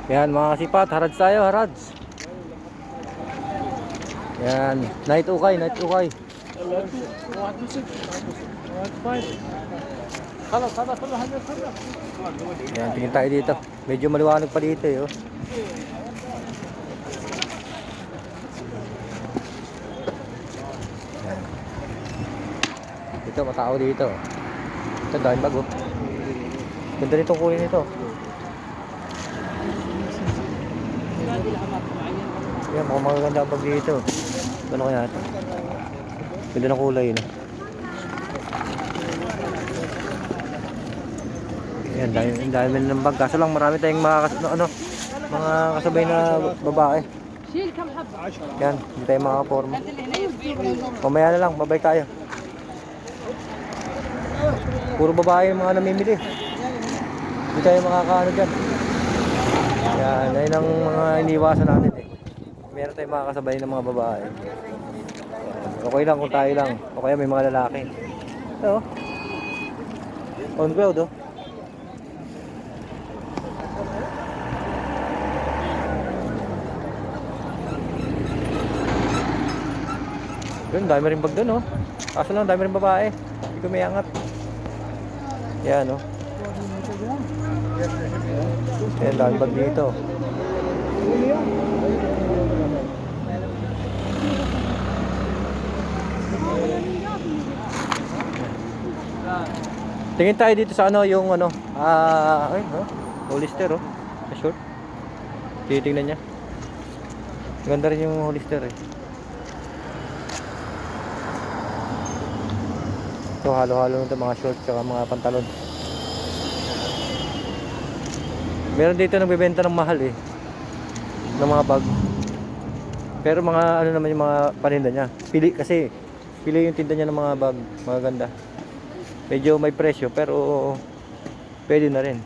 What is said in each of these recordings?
Yan mga kasipat, harads tayo, harads. Yan, night ukay, night ukay. Yan, tingin tayo dito. Medyo maliwanag pa dito eh. Oh. Yan. Dito, matao dito. Ito, dahil bago. Ganda nitong kulay nito. Yan, mukhang magaganda ang bag dito. Ano kaya ito? Ganda ng kulay yun. Yan, dahil ng bag. Kaso lang marami tayong mga kasabay na babae. Yan, hindi tayo makaporma. Mamaya na lang, babay tayo. Puro babae yung mga namimili. Hindi tayo makakaano dyan. Yan, ayun ang mga iniwasan natin eh. Meron tayong mga kasabay ng mga babae. Okay lang kung tayo lang. O kaya may mga lalaki. Ito. On ground oh. Yun, dami rin bag dun oh. Kaso lang, dami rin babae. Hindi ko may angat. Yan oh. Yan, dami bag dito. Tingin tayo dito sa ano, yung ano, ay, Hollister oh. Short. Titingnan niya. Ganda rin yung Hollister eh. So halo-halo nito mga shorts at mga pantalon. Meron dito nagbebenta ng mahal eh. Ng mga bag. Pero mga ano naman yung mga paninda niya. Pili kasi. Pili yung tinda niya ng mga bag. Magaganda. Medyo may presyo pero pwede na rin.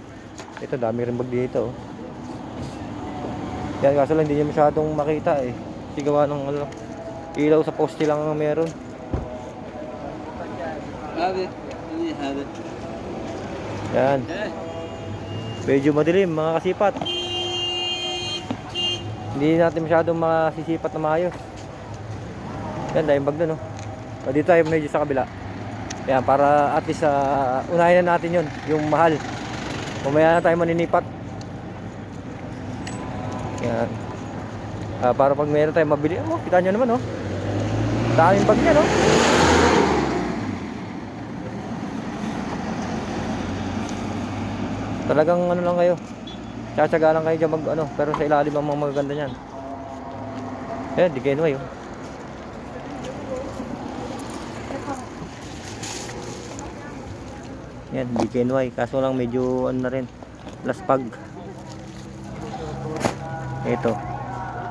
Ito dami rin bag dito oh. Yan kaso lang hindi niya masyadong makita eh. Sigawa ng ano, ilaw sa poste lang ang meron. Yan. Medyo madilim mga kasipat. Hindi natin masyadong masisipat na maayos. Yan dahil bag doon oh. O, dito tayo medyo sa kabila. Yan para at least unahin na natin yun. Yung mahal. Mamaya na tayo maninipat. Yan. Para pag meron tayo mabili. Oh, kita nyo naman oh. Daming bag niya no. Talagang ano lang kayo. Tsatsaga lang kayo dyan mag ano. Pero sa ilalim ang mga magaganda nyan. Ayan, di kayo oh. Yan, DKNY. Kaso lang medyo ano na rin. Laspag. Ito.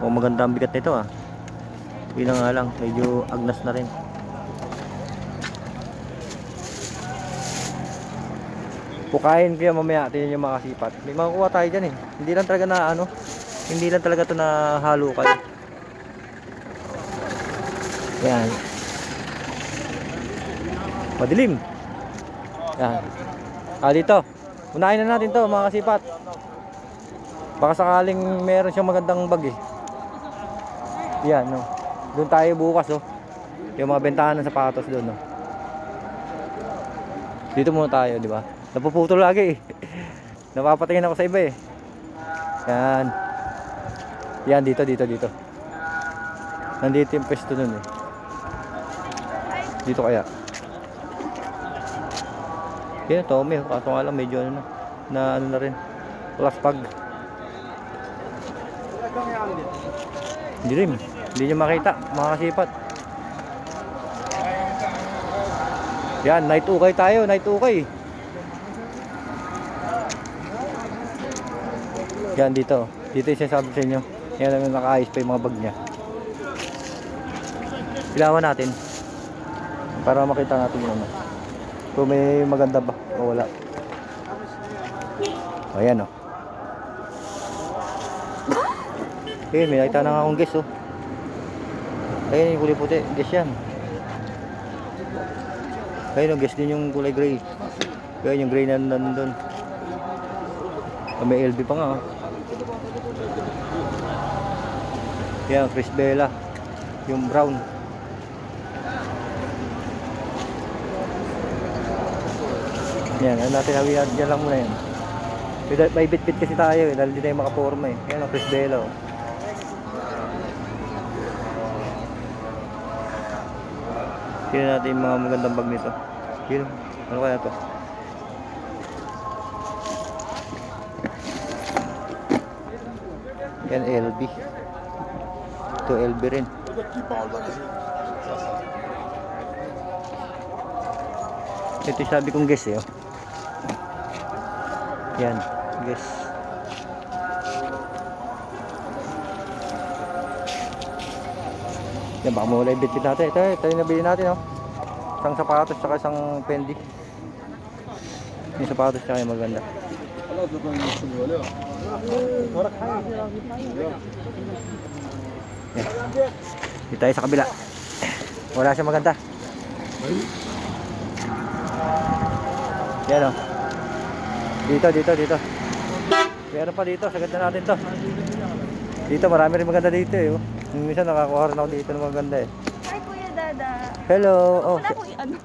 O maganda ang bigat nito ah. Yun nga lang. Medyo agnas na rin. Pukain kaya mamaya. Tingnan nyo mga kasipat. May makukuha tayo dyan eh. Hindi lang talaga na ano. Hindi lang talaga ito na halo kayo. Yan. Madilim. Yan. Dito. Unahin na natin to mga kasipat. Baka sakaling meron siyang magandang bag eh. Yan no. Doon tayo bukas oh. Yung mga bentahan ng sapatos doon no. Dito muna tayo, di ba? Napuputol lagi eh. Napapatingin ako sa iba eh. Yan. Yan dito. Nandito yung pwesto nun eh. Dito kaya. Yan, Tommy. Kaso nga lang medyo ano na ano na rin. Laspag. Hindi rin. Hindi nyo makita. Mga kasipat. Yan, night ukay tayo. Night ukay. Yan dito. Dito yung sinasabi sa inyo. Yan ang nakaayos pa yung mga bag niya. Ilawan natin. Para makita natin yung ano. Kung may maganda ba o wala. Ayan o. Eh, may nakita na nga akong guess oh. Ayun yung kulay puti. Guess yan. Ayun o, guess din yung kulay gray. Ayun yung gray na nandun. May LB pa nga oh. Yan, Chris Bella. Yung brown. Yan, ano natin hawihan. Diyan lang muna yan. May bit-bit kasi tayo eh. Dahil di tayo makaporma eh. Yan ang Chris Bella oh. Tignan natin yung mga magandang bag nito. Yun. Ano kaya to? Yan LB. Ito LB rin. Ito yung sabi kong guess eh. Oh. Yan. Guess. Yan baka mawala yung bit-bit natin. Ito yung nabili natin oh. Isang sapatos saka isang pendi. Yung sapatos saka yung maganda. Yan. Dito tayo sa kabila. Wala siyang maganda. Yan o. Dito. Meron pa dito. Sagad na natin to. Dito marami rin maganda dito eh. Minsan nakakuha rin ako dito ng maganda eh. Hi Kuya Dada. Hello. Oh. Wala ko ano.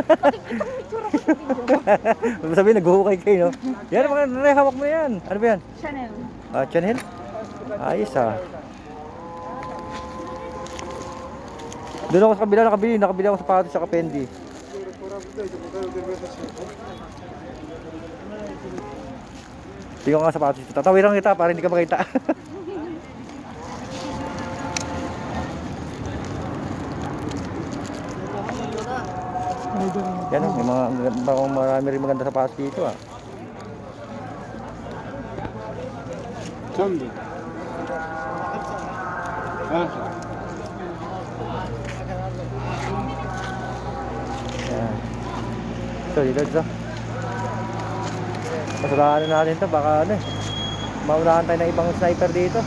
Bakit itong picture ako sa video? Sabihin naghuhukay kayo no. Yan mga hawak mo yan. Ano ba yan? Chanel. Ah, Chanel? Ayos ah. Doon ako sa kabila nakabili ako sapatos sa pendi. Tingnan ko nga sapatos ito. Tatawiran kita para hindi ka makita. Yan oh, may marami rin maganda sapatos dito ah. Çamdı. Ha? Yan. Dito. Pasurahan natin to, baka ano eh. Maunahan tayo ng ibang sniper dito.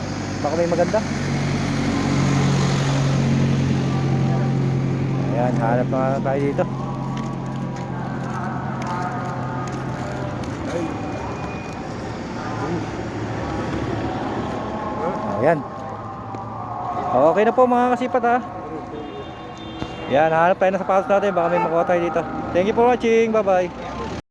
Baka may maganda. Ayan, hanap na tayo dito. Ayan. Okay na po mga kasipat ha. Yan, hanap tayo ng sapatos natin. Baka may makuha tayo dito. Thank you for watching. Bye bye.